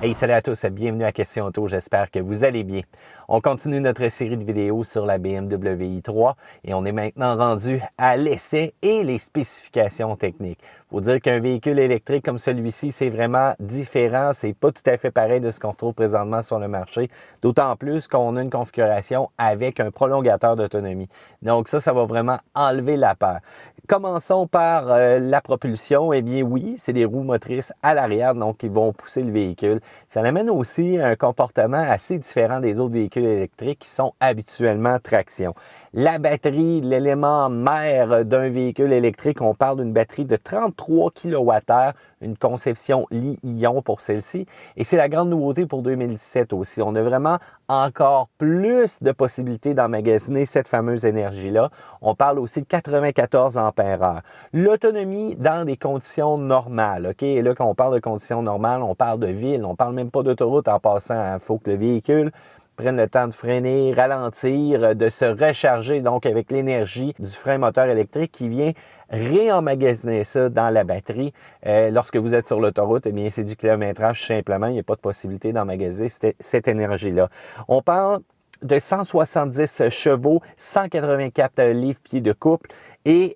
Hey, salut à tous, bienvenue à Question Auto, j'espère que vous allez bien. On continue notre série de vidéos sur la BMW i3 et on est maintenant rendu à l'essai et les spécifications techniques. Il faut dire qu'un véhicule électrique comme celui-ci, c'est vraiment différent, c'est pas tout à fait pareil de ce qu'on retrouve présentement sur le marché, d'autant plus qu'on a une configuration avec un prolongateur d'autonomie. Donc ça va vraiment enlever la peur. Commençons par la propulsion. Eh bien oui, c'est des roues motrices à l'arrière, donc qui vont pousser le véhicule. Ça amène aussi un comportement assez différent des autres véhicules électriques qui sont habituellement traction. La batterie, l'élément mère d'un véhicule électrique, on parle d'une batterie de 33 kWh, une conception Li-ion pour celle-ci. Et c'est la grande nouveauté pour 2017 aussi. On a vraiment encore plus de possibilités d'emmagasiner cette fameuse énergie-là. On parle aussi de 94 ampères-heure. L'autonomie dans des conditions normales, OK? Et là, quand on parle de conditions normales, on parle de ville, on parle même pas d'autoroute en passant. Il faut que le véhicule prenne le temps de freiner, ralentir, de se recharger donc avec l'énergie du frein moteur électrique qui vient réemmagasiner ça dans la batterie. Lorsque vous êtes sur l'autoroute, eh bien c'est du kilométrage simplement, il n'y a pas de possibilité d'emmagasiner cette énergie-là. On parle de 170 chevaux, 184 livres-pieds de couple. Et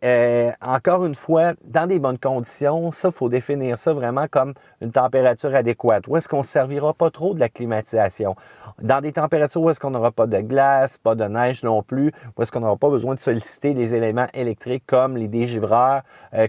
encore une fois, dans des bonnes conditions, ça, il faut définir ça vraiment comme une température adéquate. Où est-ce qu'on ne servira pas trop de la climatisation? Dans des températures où est-ce qu'on n'aura pas de glace, pas de neige non plus, où est-ce qu'on n'aura pas besoin de solliciter des éléments électriques comme les dégivreurs,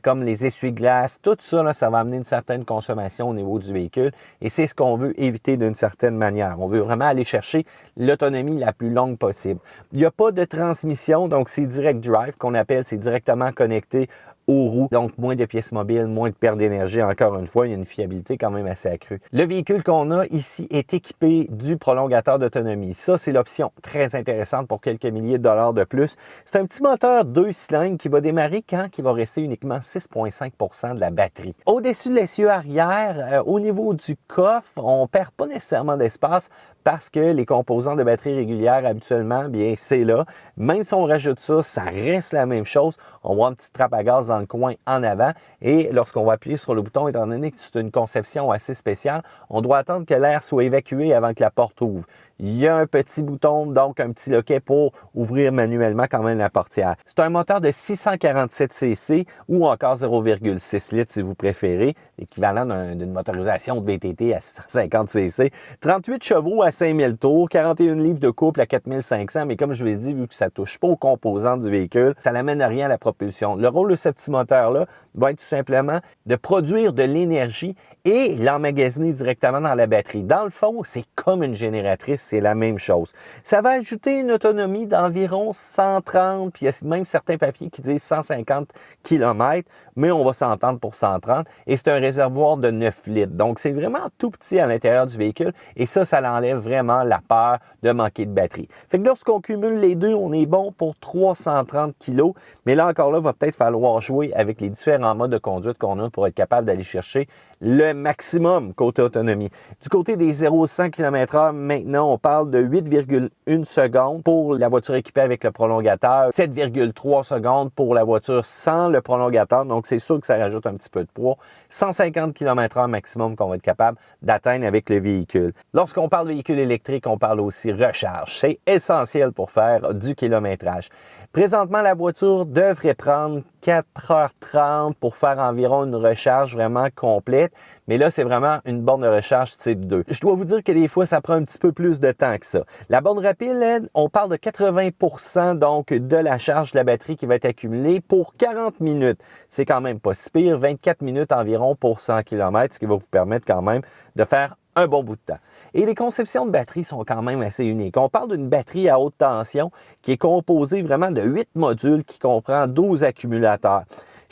comme les essuie-glaces. Tout ça, là, ça va amener une certaine consommation au niveau du véhicule. Et c'est ce qu'on veut éviter d'une certaine manière. On veut vraiment aller chercher l'autonomie la plus longue possible. Il n'y a pas de transmission, donc c'est direct drive qu'on appelle, c'est directement connecté aux roues, donc moins de pièces mobiles, moins de perte d'énergie. Encore une fois, il y a une fiabilité quand même assez accrue. Le véhicule qu'on a ici est équipé du prolongateur d'autonomie. Ça, c'est l'option très intéressante pour quelques milliers de dollars de plus. C'est un petit moteur 2 cylindres qui va démarrer quand il va rester uniquement 6,5 % de la batterie. Au-dessus de l'essieu arrière, au niveau du coffre, on perd pas nécessairement d'espace parce que les composants de batterie régulière, habituellement, bien, c'est là. Même si on rajoute ça, ça reste la même chose. On va avoir une petite trappe à gaz dans le coin en avant. Et lorsqu'on va appuyer sur le bouton, étant donné que c'est une conception assez spéciale, on doit attendre que l'air soit évacué avant que la porte ouvre. Il y a un petit bouton, donc un petit loquet pour ouvrir manuellement quand même la portière. C'est un moteur de 647 cc ou encore 0,6 litres si vous préférez, l'équivalent d'une motorisation de VTT à 650 cc. 38 chevaux à 5000 tours, 41 livres de couple à 4500, mais comme je vous l'ai dit, vu que ça ne touche pas aux composants du véhicule, ça n'amène à rien à la propulsion. Le rôle de ce petit moteur-là va être tout simplement de produire de l'énergie et l'emmagasiner directement dans la batterie. Dans le fond, c'est comme une génératrice, c'est la même chose. Ça va ajouter une autonomie d'environ 130, puis il y a même certains papiers qui disent 150 km, mais on va s'entendre pour 130, et c'est un réservoir de 9 litres. Donc, c'est vraiment tout petit à l'intérieur du véhicule, et ça l'enlève vraiment la peur de manquer de batterie. Fait que lorsqu'on cumule les deux, on est bon pour 330 kg, mais là encore là, va peut-être falloir jouer avec les différents modes de conduite qu'on a pour être capable d'aller chercher le maximum côté autonomie. Du côté des 0-100 km/h, maintenant, on parle de 8,1 secondes pour la voiture équipée avec le prolongateur, 7,3 secondes pour la voiture sans le prolongateur, donc c'est sûr que ça rajoute un petit peu de poids. 150 km/h maximum qu'on va être capable d'atteindre avec le véhicule. Lorsqu'on parle de véhicule électrique, on parle aussi recharge. C'est essentiel pour faire du kilométrage. Présentement, la voiture devrait prendre 4h30 pour faire environ une recharge vraiment complète. Mais là, c'est vraiment une borne de recharge type 2. Je dois vous dire que des fois, ça prend un petit peu plus de temps que ça. La borne rapide, elle, on parle de 80% donc de la charge de la batterie qui va être accumulée pour 40 minutes. C'est quand même pas si pire, 24 minutes environ pour 100 km, ce qui va vous permettre quand même de faire un bon bout de temps. Et les conceptions de batterie sont quand même assez uniques. On parle d'une batterie à haute tension qui est composée vraiment de 8 modules qui comprend 12 accumulateurs.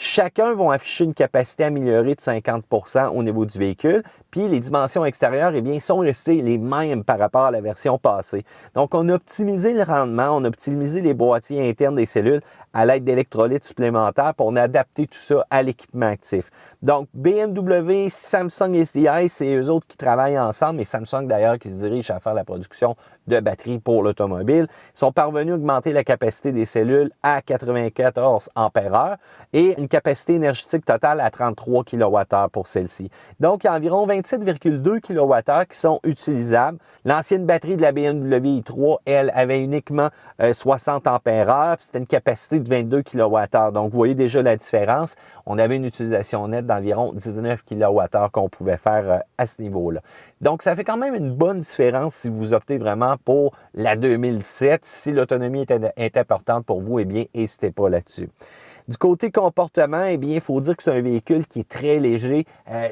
Chacun vont afficher une capacité améliorée de 50% au niveau du véhicule, puis les dimensions extérieures, eh bien, sont restées les mêmes par rapport à la version passée. Donc, on a optimisé le rendement, on a optimisé les boîtiers internes des cellules à l'aide d'électrolytes supplémentaires, puis on a adapté tout ça à l'équipement actif. Donc, BMW, Samsung SDI, c'est eux autres qui travaillent ensemble, et Samsung d'ailleurs qui se dirige à faire la production de batteries pour l'automobile, sont parvenus à augmenter la capacité des cellules à 94 ampères-heure et une capacité énergétique totale à 33 kWh pour celle-ci. Donc, il y a environ 27,2 kWh qui sont utilisables. L'ancienne batterie de la BMW i3, elle, avait uniquement 60 ampères-heure, c'était une capacité de 22 kWh. Donc, vous voyez déjà la différence. On avait une utilisation nette d'environ 19 kWh qu'on pouvait faire à ce niveau-là. Donc, ça fait quand même une bonne différence si vous optez vraiment pour la 2007. Si l'autonomie est importante pour vous, eh bien, n'hésitez pas là-dessus. Du côté comportement, eh bien, il faut dire que c'est un véhicule qui est très léger,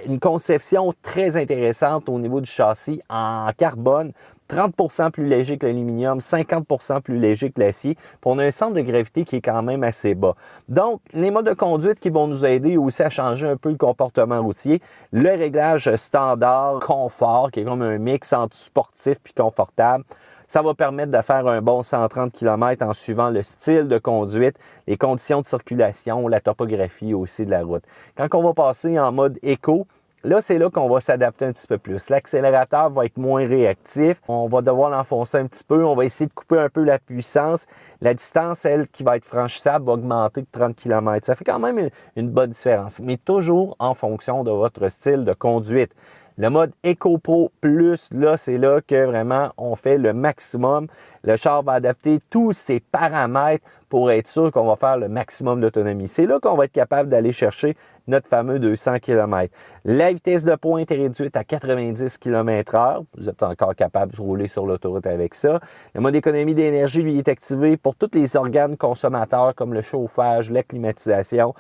une conception très intéressante au niveau du châssis en carbone, 30% plus léger que l'aluminium, 50% plus léger que l'acier, puis on a un centre de gravité qui est quand même assez bas. Donc, les modes de conduite qui vont nous aider aussi à changer un peu le comportement routier, le réglage standard, confort, qui est comme un mix entre sportif puis confortable. Ça va permettre de faire un bon 130 km en suivant le style de conduite, les conditions de circulation, la topographie aussi de la route. Quand on va passer en mode éco, là, c'est là qu'on va s'adapter un petit peu plus. L'accélérateur va être moins réactif. On va devoir l'enfoncer un petit peu. On va essayer de couper un peu la puissance. La distance, elle, qui va être franchissable, va augmenter de 30 km. Ça fait quand même une bonne différence, mais toujours en fonction de votre style de conduite. Le mode EcoPro Plus, là, c'est là que vraiment on fait le maximum. Le char va adapter tous ses paramètres pour être sûr qu'on va faire le maximum d'autonomie. C'est là qu'on va être capable d'aller chercher notre fameux 200 km. La vitesse de pointe est réduite à 90 km/h. Vous êtes encore capable de rouler sur l'autoroute avec ça. Le mode économie d'énergie, lui, est activé pour tous les organes consommateurs comme le chauffage, la climatisation.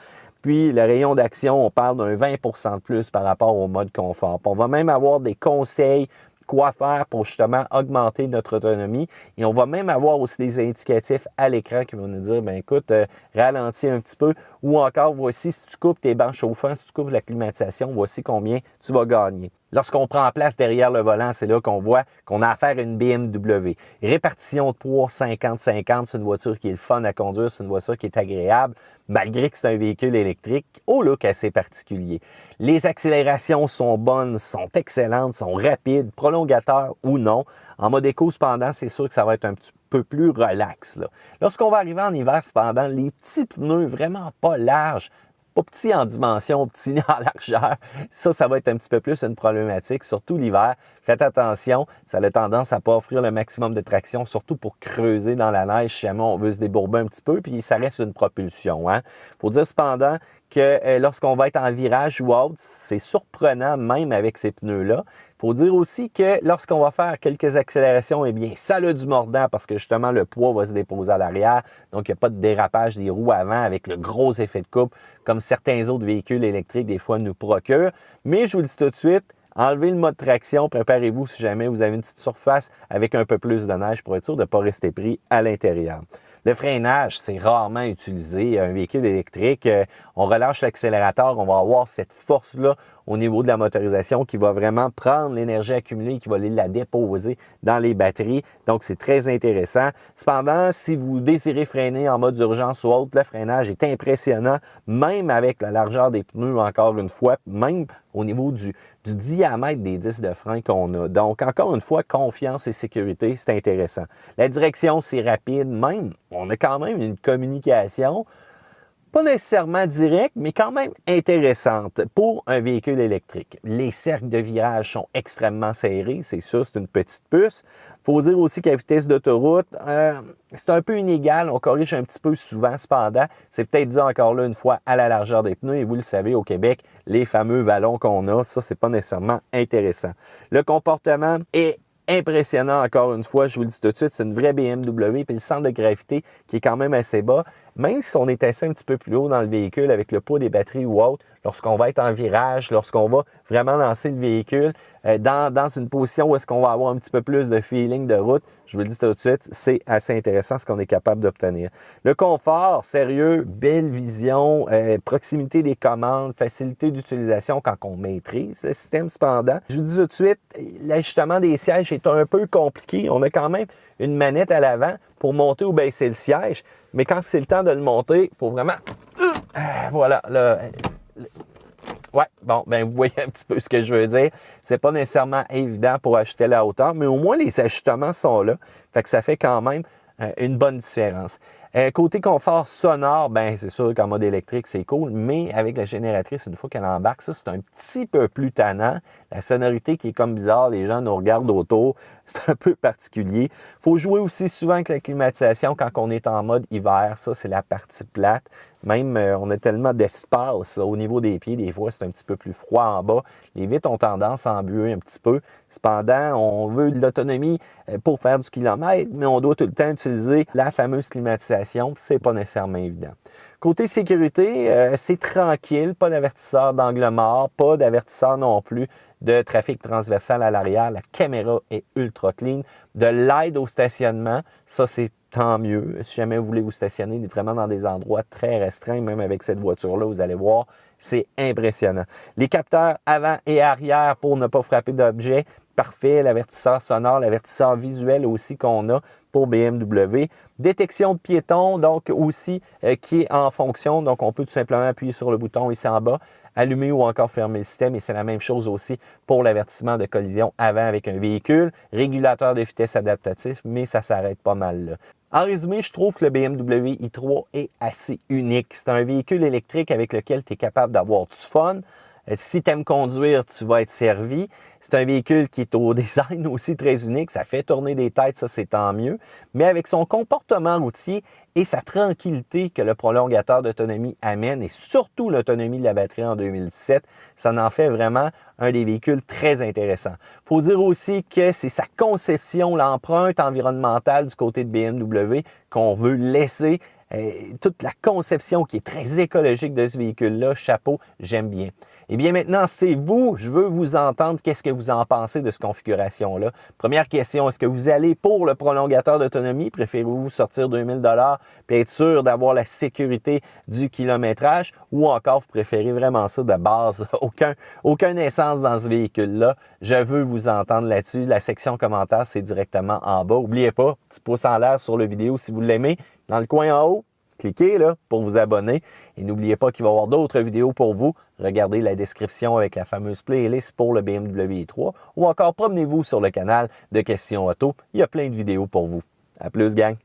Puis, le rayon d'action, on parle d'un 20% de plus par rapport au mode confort. Puis on va même avoir des conseils quoi faire pour justement augmenter notre autonomie. Et on va même avoir aussi des indicatifs à l'écran qui vont nous dire, ben écoute, ralentis un petit peu. Ou encore, voici si tu coupes tes bancs chauffants, si tu coupes la climatisation, voici combien tu vas gagner. Lorsqu'on prend place derrière le volant, c'est là qu'on voit qu'on a affaire à une BMW. Répartition de poids 50-50, c'est une voiture qui est le fun à conduire, c'est une voiture qui est agréable, malgré que c'est un véhicule électrique au look assez particulier. Les accélérations sont bonnes, sont excellentes, sont rapides, prolongateurs ou non. En mode éco, cependant, c'est sûr que ça va être un petit peu plus relax. Lorsqu'on va arriver en hiver, cependant, les petits pneus vraiment pas larges, pas petit en dimension, petit en largeur. Ça va être un petit peu plus une problématique, surtout l'hiver. Faites attention, ça a tendance à ne pas offrir le maximum de traction, surtout pour creuser dans la neige si jamais on veut se débourber un petit peu, puis ça reste une propulsion. Il faut dire cependant que lorsqu'on va être en virage ou autre, c'est surprenant même avec ces pneus-là. Il faut dire aussi que lorsqu'on va faire quelques accélérations, eh bien, ça a du mordant parce que justement, le poids va se déposer à l'arrière. Donc, il n'y a pas de dérapage des roues avant avec le gros effet de coupe comme certains autres véhicules électriques des fois nous procurent. Mais je vous le dis tout de suite, enlevez le mode traction, préparez-vous si jamais vous avez une petite surface avec un peu plus de neige pour être sûr de ne pas rester pris à l'intérieur. Le freinage, c'est rarement utilisé. Un véhicule électrique, on relâche l'accélérateur, on va avoir cette force-là au niveau de la motorisation qui va vraiment prendre l'énergie accumulée et qui va aller la déposer dans les batteries. Donc, c'est très intéressant. Cependant, si vous désirez freiner en mode d'urgence ou autre, le freinage est impressionnant, même avec la largeur des pneus, encore une fois, même au niveau du diamètre des disques de frein qu'on a. Donc, encore une fois, confiance et sécurité, c'est intéressant. La direction, c'est rapide. Même, on a quand même une communication pas nécessairement directe, mais quand même intéressante pour un véhicule électrique. Les cercles de virage sont extrêmement serrés, c'est sûr, c'est une petite puce. Il faut dire aussi qu'à vitesse d'autoroute, c'est un peu inégal, on corrige un petit peu souvent, cependant, c'est peut-être dû encore là une fois à la largeur des pneus, et vous le savez, au Québec, les fameux vallons qu'on a, ça, c'est pas nécessairement intéressant. Le comportement est impressionnant encore une fois, je vous le dis tout de suite, c'est une vraie BMW, puis le centre de gravité qui est quand même assez bas. même si on est assis un petit peu plus haut dans le véhicule avec le poids des batteries ou autre, lorsqu'on va être en virage, lorsqu'on va vraiment lancer le véhicule dans une position où est-ce qu'on va avoir un petit peu plus de feeling de route, je vous le dis tout de suite, c'est assez intéressant ce qu'on est capable d'obtenir. Le confort, sérieux, belle vision, proximité des commandes, facilité d'utilisation quand on maîtrise le système cependant. Je vous dis tout de suite, l'ajustement des sièges est un peu compliqué. On a quand même une manette à l'avant pour monter ou baisser le siège, mais quand c'est le temps de le monter, il faut vraiment... voilà, là... Ouais, bon, ben vous voyez un petit peu ce que je veux dire. C'est pas nécessairement évident pour ajuster la hauteur, mais au moins les ajustements sont là. Fait que ça fait quand même une bonne différence. Côté confort sonore, ben c'est sûr qu'en mode électrique, c'est cool, mais avec la génératrice, une fois qu'elle embarque, ça, c'est un petit peu plus tannant. La sonorité qui est comme bizarre, les gens nous regardent autour, c'est un peu particulier. Il faut jouer aussi souvent avec la climatisation quand on est en mode hiver, ça, c'est la partie plate. Même, on a tellement d'espace au niveau des pieds, des fois, c'est un petit peu plus froid en bas. Les vitres ont tendance à embuer un petit peu. Cependant, on veut de l'autonomie pour faire du kilomètre, mais on doit tout le temps utiliser la fameuse climatisation. C'est pas nécessairement évident. Côté sécurité, c'est tranquille, pas d'avertisseur d'angle mort, pas d'avertisseur non plus de trafic transversal à l'arrière. La caméra est ultra clean. De l'aide au stationnement, ça c'est tant mieux. Si jamais vous voulez vous stationner vraiment dans des endroits très restreints, même avec cette voiture-là, vous allez voir, c'est impressionnant. Les capteurs avant et arrière pour ne pas frapper d'objets, parfait. L'avertisseur sonore, l'avertisseur visuel aussi qu'on a pour BMW. Détection de piétons, donc aussi qui est en fonction. Donc, on peut tout simplement appuyer sur le bouton ici en bas, allumer ou encore fermer le système. Et c'est la même chose aussi pour l'avertissement de collision avant avec un véhicule. Régulateur de vitesse adaptatif, mais ça s'arrête pas mal là. En résumé, je trouve que le BMW i3 est assez unique. C'est un véhicule électrique avec lequel tu es capable d'avoir du fun. Si tu aimes conduire, tu vas être servi. C'est un véhicule qui est au design aussi très unique. Ça fait tourner des têtes, ça c'est tant mieux. Mais avec son comportement routier et sa tranquillité que le prolongateur d'autonomie amène et surtout l'autonomie de la batterie en 2017, ça en fait vraiment un des véhicules très intéressants. Il faut dire aussi que c'est sa conception, l'empreinte environnementale du côté de BMW qu'on veut laisser. Toute la conception qui est très écologique de ce véhicule-là, chapeau, j'aime bien. Eh bien maintenant, c'est vous. Je veux vous entendre. Qu'est-ce que vous en pensez de cette configuration-là? Première question, est-ce que vous allez pour le prolongateur d'autonomie? Préférez-vous sortir 2000 $ et être sûr d'avoir la sécurité du kilométrage? Ou encore, vous préférez vraiment ça de base? Aucun essence dans ce véhicule-là. Je veux vous entendre là-dessus. La section commentaires, c'est directement en bas. N'oubliez pas, petit pouce en l'air sur la vidéo si vous l'aimez. Dans le coin en haut, cliquez là pour vous abonner. Et n'oubliez pas qu'il va y avoir d'autres vidéos pour vous. Regardez la description avec la fameuse playlist pour le BMW i3 ou encore promenez-vous sur le canal de Questions Auto. Il y a plein de vidéos pour vous. À plus, gang!